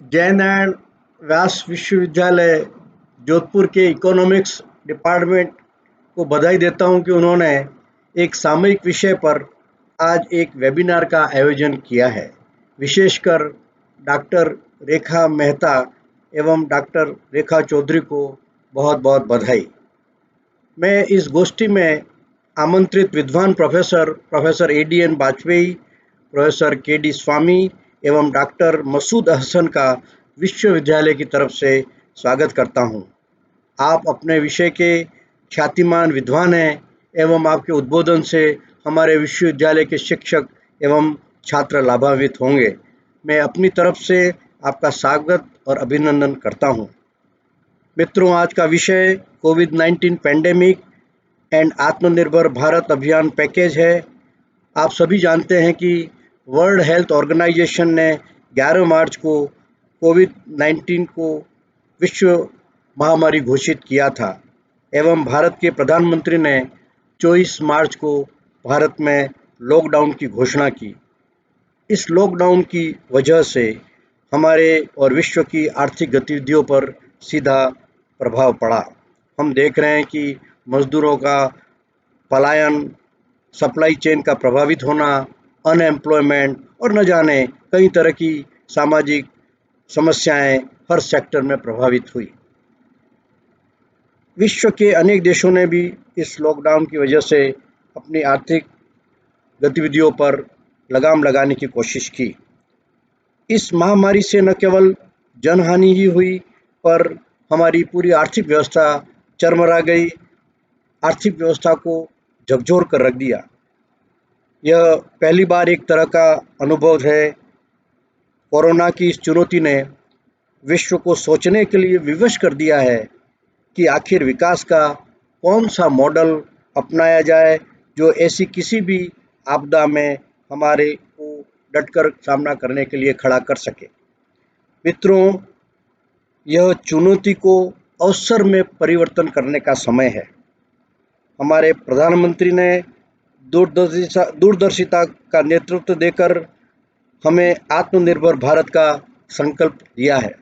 Jain and व्यास विश्वविद्यालय जोधपुर के economics department को बधाई देता हूं कि उन्होंने एक सामयिक विषय पर आज एक वेबिनार का आयोजन किया है। विशेषकर डॉक्टर रेखा मेहता एवं डॉक्टर रेखा चौधरी को बहुत बहुत बधाई। मैं इस गोष्ठी में आमंत्रित विद्वान professor ADN Vajpayee, professor KD Swami एवं डॉक्टर मसूद अहसन का विश्वविद्यालय की तरफ से स्वागत करता हूं। आप अपने विषय के ख्यातिमान विद्वान हैं एवं आपके उद्बोधन से हमारे विश्वविद्यालय के शिक्षक एवं छात्र लाभान्वित होंगे। मैं अपनी तरफ से आपका स्वागत और अभिनंदन करता हूं। मित्रों, आज का विषय कोविड-19 पैंडेमिक एंड आत्मनिर्भर भारत अभियान पैकेज है। आप सभी जानते हैं कि वर्ल्ड हेल्थ ऑर्गेनाइजेशन ने 11 मार्च को कोविड-19 को विश्व महामारी घोषित किया था एवं भारत के प्रधानमंत्री ने 24 मार्च को भारत में लॉकडाउन की घोषणा की। इस लॉकडाउन की वजह से हमारे और विश्व की आर्थिक गतिविधियों पर सीधा प्रभाव पड़ा। हम देख रहे हैं कि मजदूरों का पलायन, सप्लाई चेन का प्रभावित होना, अनएम्प्लॉयमेंट और न जाने कई तरह की सामाजिक समस्याएं हर सेक्टर में प्रभावित हुई। विश्व के अनेक देशों ने भी इस लॉकडाउन की वजह से अपनी आर्थिक गतिविधियों पर लगाम लगाने की कोशिश की। इस महामारी से न केवल जनहानि ही हुई, पर हमारी पूरी आर्थिक व्यवस्था चरमरा गई, आर्थिक व्यवस्था को झकझोर कर रख दिया। यह पहली बार एक तरह का अनुभव है। कोरोना की इस चुनौती ने विश्व को सोचने के लिए विवश कर दिया है कि आखिर विकास का कौन सा मॉडल अपनाया जाए जो ऐसी किसी भी आपदा में हमारे को डटकर सामना करने के लिए खड़ा कर सके। मित्रों, यह चुनौती को अवसर में परिवर्तन करने का समय है। हमारे प्रधानमंत्री ने दूरदर्शिता का नेतृत्व देकर हमें आत्मनिर्भर भारत का संकल्प दिया है।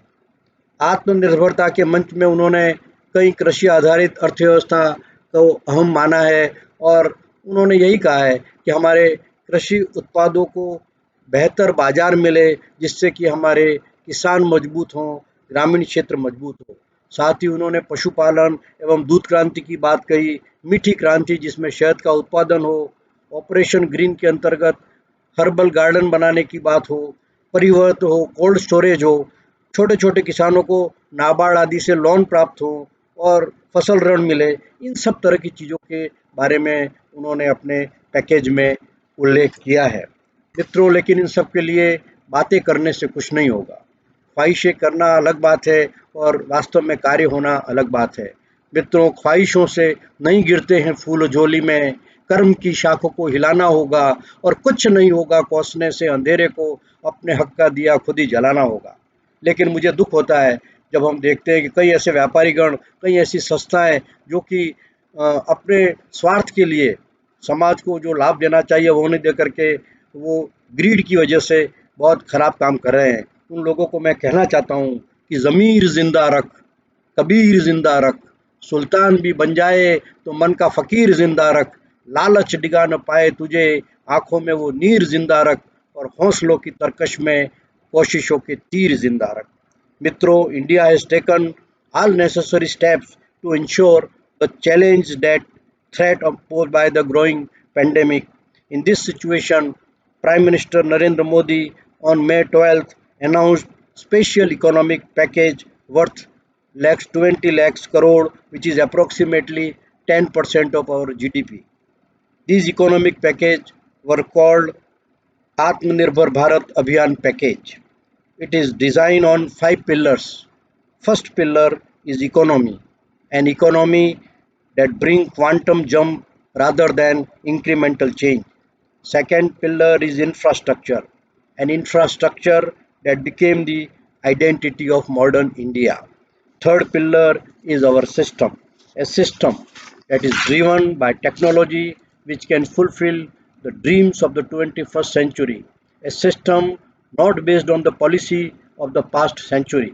आत्मनिर्भरता के मंच में उन्होंने कई कृषि आधारित अर्थव्यवस्था को अहम माना है और उन्होंने यही कहा है कि हमारे कृषि उत्पादों को बेहतर बाजार मिले, जिससे कि हमारे किसान मजबूत हों, ग्रामीण क्षेत्र मजबूत हो। साथ ही उन्होंने पशुपालन एवं दूध क्रांति की बात कही, मीठी क्रांति जिसमें शहद का उत्पादन हो, ऑपरेशन ग्रीन के अंतर्गत हर्बल गार्डन बनाने की बात हो, परिवर्तन हो, कोल्ड स्टोरेज हो, छोटे छोटे किसानों को नाबार्ड आदि से लोन प्राप्त हो और फसल ऋण मिले। इन सब तरह की चीज़ों के बारे में उन्होंने अपने पैकेज में उल्लेख किया है। मित्रों, लेकिन इन सब के लिए बातें करने से कुछ नहीं होगा। ख्वाहिशें करना अलग बात है और वास्तव में कार्य होना अलग बात है। मित्रों, ख्वाहिशों से नहीं गिरते हैं फूल झोली में, कर्म की शाखों को हिलाना होगा और कुछ नहीं होगा कोसने से अंधेरे को, अपने हक का दिया खुद ही जलाना होगा। लेकिन मुझे दुख होता है जब हम देखते हैं कि कई ऐसे व्यापारीगण, कई ऐसी संस्थाएं जो कि अपने स्वार्थ के लिए समाज को जो लाभ देना चाहिए वो नहीं दे करके वो ग्रीड की वजह से बहुत खराब काम कर रहे हैं। उन लोगों को मैं कहना चाहता हूँ कि ज़मीर जिंदा रख, कबीर जिंदा रख, सुल्तान भी बन जाए तो मन का फ़कीर जिंदा रख, लालच डिगा न पाए तुझे, आंखों में वो नीर जिंदा रख और हौसलों की तरकश में कोशिशों के तीर जिंदा रख। मित्रों, India has taken all necessary steps to ensure the challenge that threat posed by the growing pandemic. In this situation, Prime Minister Narendra Modi on May 12th announced special economic package worth lakhs 20 lakhs crore, which is approximately 10% of our GDP. These economic package were called Atmanirbhar Bharat Abhiyan package. It is designed on 5 pillars. First pillar is economy, an economy that brings quantum jump rather than incremental change. Second pillar is infrastructure, an infrastructure that became the identity of modern India. Third pillar is our system, a system that is driven by technology which can fulfill the dreams of the 21st century, a system not based on the policy of the past century.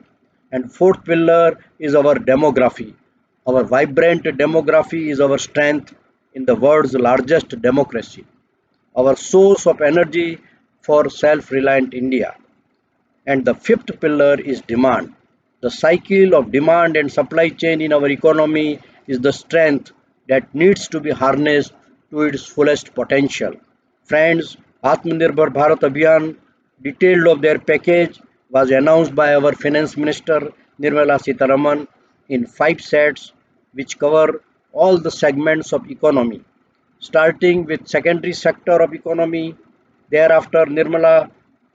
And fourth pillar is our demography. Our vibrant demography is our strength in the world's largest democracy, our source of energy for self-reliant India. And the fifth pillar is demand. The cycle of demand and supply chain in our economy is the strength that needs to be harnessed to its fullest potential. Friends, Atmanirbhar Bharat Abhiyan, detailed of their package, was announced by our Finance Minister Nirmala Sitharaman in 5 sets which cover all the segments of economy, starting with secondary sector of economy. Thereafter, Nirmala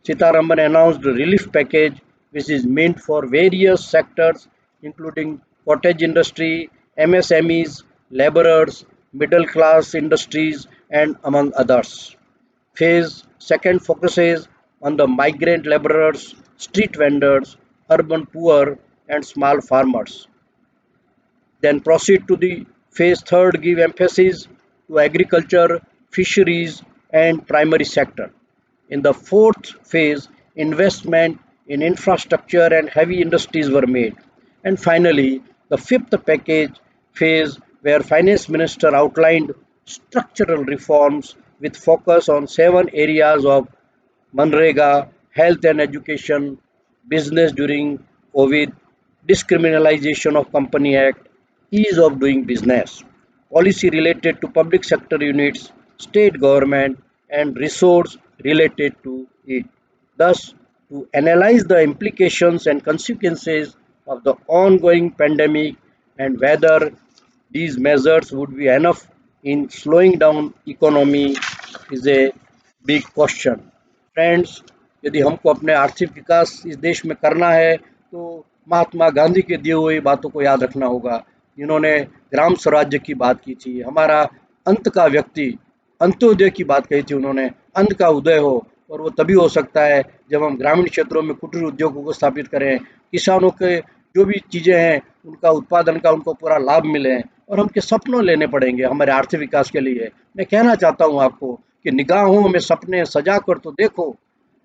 Sitharaman announced a relief package which is meant for various sectors including cottage industry, MSMEs, laborers, middle class industries and among others. Phase second focuses on the migrant laborers, street vendors, urban poor and small farmers. Then proceed to the phase third, give emphasis to agriculture, fisheries and primary sector. In the fourth phase, investment in infrastructure and heavy industries were made. And finally, the fifth package phase where Finance Minister outlined structural reforms with focus on 7 areas of Manrega, health and education, business during COVID, discriminalization of Company Act, ease of doing business, policy related to public sector units, state government, and resource related to it. Thus, to analyze the implications and consequences of the ongoing pandemic and whether these measures would be enough in slowing down economy is a big question. Friends, यदि हमको अपने आर्थिक विकास इस देश में करना है तो महात्मा गांधी के दिए हुए बातों को याद रखना होगा, जिन्होंने ग्राम स्वराज्य की बात की थी, हमारा अंत का व्यक्ति अंत्योदय की बात कही थी उन्होंने, अंत का उदय हो और वो तभी हो सकता है जब हम ग्रामीण क्षेत्रों में कुटीर उद्योगों को स्थापित करें, किसानों के जो भी चीज़ें हैं उनका उत्पादन का उनको पूरा लाभ मिले और हमके सपनों लेने पड़ेंगे हमारे आर्थिक विकास के लिए। मैं कहना चाहता हूँ आपको कि निगाहों में सपने सजा कर तो देखो,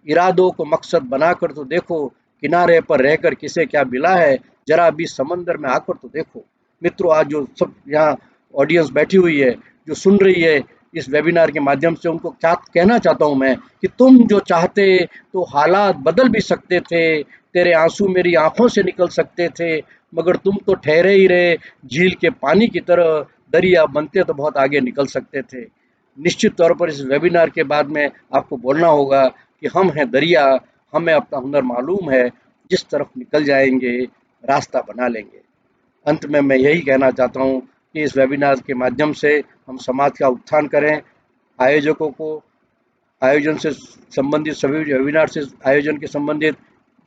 इरादों को मकसद बनाकर तो देखो, किनारे पर रहकर किसे क्या मिला है, जरा भी समंदर में आकर तो देखो। मित्रों, आज जो सब यहाँ ऑडियंस बैठी हुई है, जो सुन रही है इस वेबिनार के माध्यम से, उनको क्या कहना चाहता हूँ मैं कि तुम जो चाहते तो हालात बदल भी सकते थे, तेरे आंसू मेरी आंखों से निकल सकते थे, मगर तुम तो ठहरे ही रहे झील के पानी की तरह, दरिया बनते तो बहुत आगे निकल सकते थे। निश्चित तौर पर इस वेबिनार के बाद में आपको बोलना होगा कि हम हैं दरिया, हमें अपना हुनर मालूम है, जिस तरफ निकल जाएंगे रास्ता बना लेंगे। अंत में मैं यही कहना चाहता हूँ कि इस वेबिनार के माध्यम से हम समाज का उत्थान करें। आयोजकों को, आयोजन से संबंधित सभी वेबिनार से आयोजन के संबंधित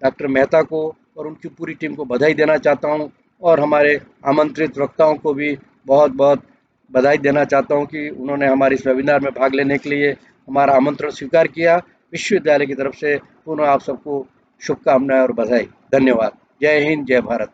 डॉक्टर मेहता को और उनकी पूरी टीम को बधाई देना चाहता हूँ और हमारे आमंत्रित वक्ताओं को भी बहुत बहुत बधाई देना चाहता हूँ कि उन्होंने हमारे इस वेबिनार में भाग लेने के लिए हमारा आमंत्रण स्वीकार किया। विश्वविद्यालय की तरफ से पुनः आप सबको शुभकामनाएं और बधाई। धन्यवाद। जय हिंद, जय भारत।